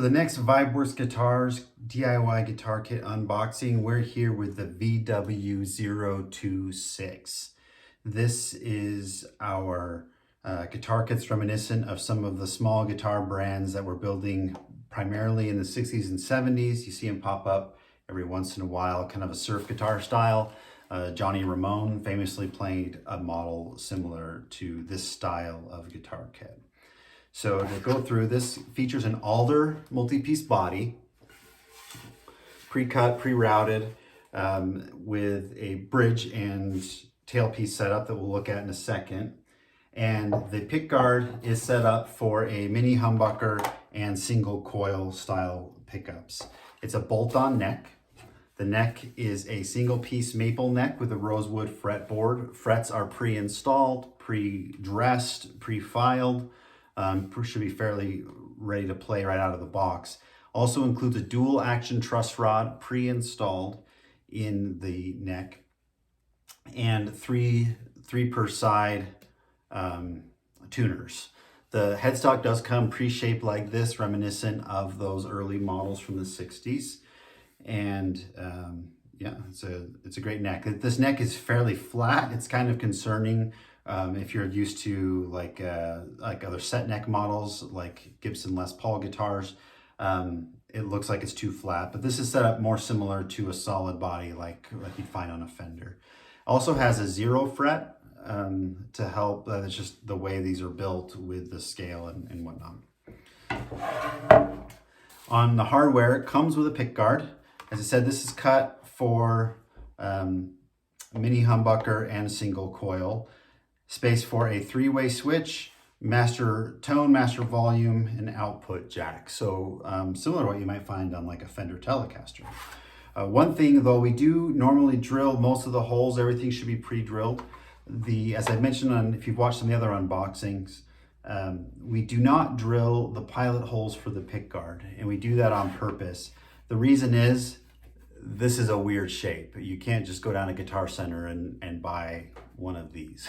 For the next VibeWorks Guitars DIY guitar kit unboxing, we're here with the VW026. This is our guitar kits reminiscent of some of the small guitar brands that were building primarily in the 60s and 70s. You see them pop up every once in a while, kind of a surf guitar style. Johnny Ramone famously played a model similar to this style of guitar kit. So to go through, this features an alder multi-piece body, pre-cut, pre-routed, with a bridge and tailpiece setup that we'll look at in a second. And the pickguard is set up for a mini humbucker and single coil style pickups. It's a bolt-on neck. The neck is a single piece maple neck with a rosewood fretboard. Frets are pre-installed, pre-dressed, pre-filed. Should be fairly ready to play right out of the box. Also includes a dual action truss rod pre-installed in the neck, and three per side tuners. The headstock does come pre-shaped like this, reminiscent of those early models from the 60s. And yeah, it's a great neck. This neck is fairly flat. It's kind of concerning if you're used to like other set neck models like Gibson Les Paul guitars. It looks like it's too flat, but this is set up more similar to a solid body like you'd find on a Fender. Also has a 0 fret to help. It's just the way these are built with the scale and whatnot. On the hardware, it comes with a pickguard. As I said, this is cut for a mini humbucker and a single coil. Space for a 3-way switch, master tone, master volume, and output jack. So similar to what you might find on like a Fender Telecaster. One thing though, we do normally drill most of the holes. Everything should be pre-drilled. As I mentioned if you've watched some of the other unboxings, we do not drill the pilot holes for the pickguard, and we do that on purpose. The reason is, this is a weird shape. You can't just go down to Guitar Center and buy one of these.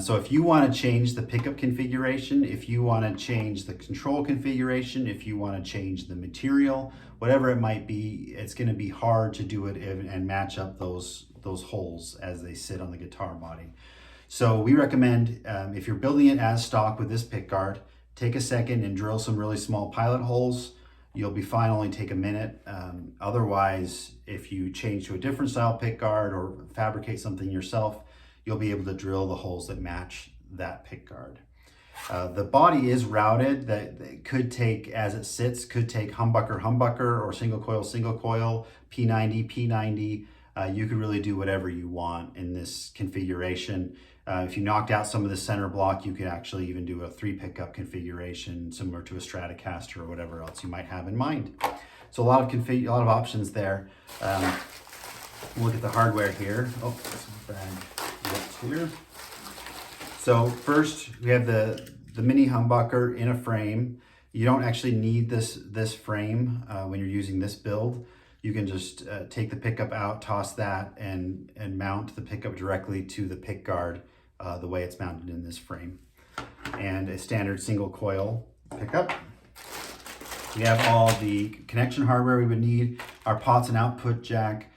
So if you want to change the pickup configuration, if you want to change the control configuration, if you want to change the material, whatever it might be, it's going to be hard to do it and match up those holes as they sit on the guitar body. So we recommend, if you're building it as stock with this pickguard, take a second and drill some really small pilot holes. You'll be fine, only take a minute. Otherwise, if you change to a different style pickguard or fabricate something yourself, you'll be able to drill the holes that match that pickguard. The body is routed. That could take, as it sits, could take humbucker or single coil, P90, P90. You could really do whatever you want in this configuration. If you knocked out some of the center block, you could actually even do a 3 pickup configuration similar to a Stratocaster or whatever else you might have in mind. So a lot of options there. Look at the hardware here. Oh, there's a bag here. So first we have the mini humbucker in a frame. You don't actually need this frame when you're using this build. You can just take the pickup out, toss that, and mount the pickup directly to the pickguard the way it's mounted in this frame. And a standard single coil pickup. We have all the connection hardware we would need, our pots and output jack,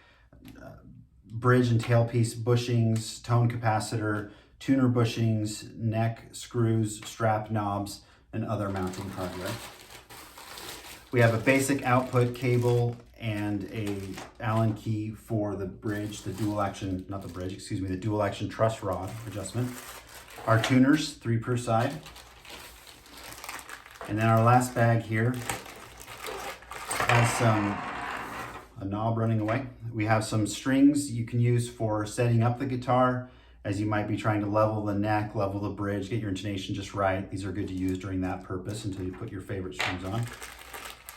bridge and tailpiece bushings, tone capacitor, tuner bushings, neck, screws, strap knobs, and other mounting hardware. We have a basic output cable and a Allen key for the bridge, the dual action truss rod adjustment. Our tuners, 3 per side. And then our last bag here has a knob running away. We have some strings you can use for setting up the guitar as you might be trying to level the neck, level the bridge, get your intonation just right. These are good to use during that purpose until you put your favorite strings on.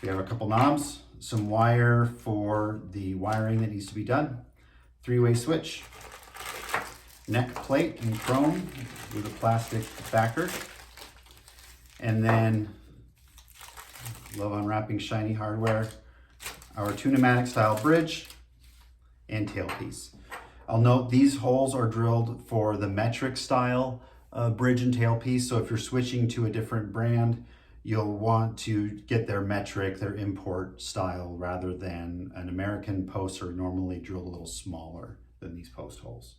We have a couple knobs, some wire for the wiring that needs to be done, 3-way switch, neck plate in chrome with a plastic backer, and then, love unwrapping shiny hardware, our Tune-O-Matic style bridge and tailpiece. I'll note these holes are drilled for the metric style bridge and tailpiece. So if you're switching to a different brand, you'll want to get their metric, their import style, rather than an American posts are normally drilled a little smaller than these post holes.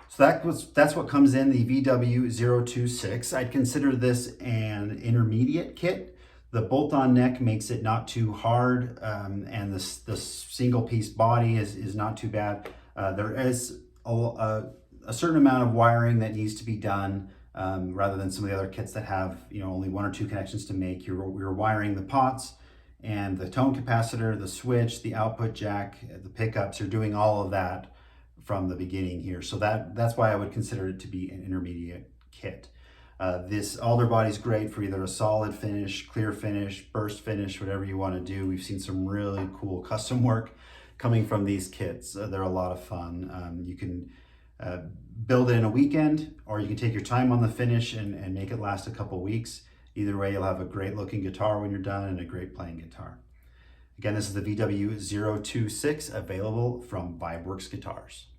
So that's what comes in the VW026. I'd consider this an intermediate kit. The bolt-on neck makes it not too hard, and the single piece body is not too bad. There is a certain amount of wiring that needs to be done, rather than some of the other kits that have only 1 or 2 connections to make. You're wiring the pots and the tone capacitor, the switch, the output jack, the pickups. You're doing all of that from the beginning here. So that's why I would consider it to be an intermediate kit. This alder body is great for either a solid finish, clear finish, burst finish, whatever you want to do. We've seen some really cool custom work coming from these kits. They're a lot of fun. You can build it in a weekend, or you can take your time on the finish and make it last a couple weeks. Either way, you'll have a great looking guitar when you're done and a great playing guitar. Again, this is the VW026, available from VibeWorks Guitars.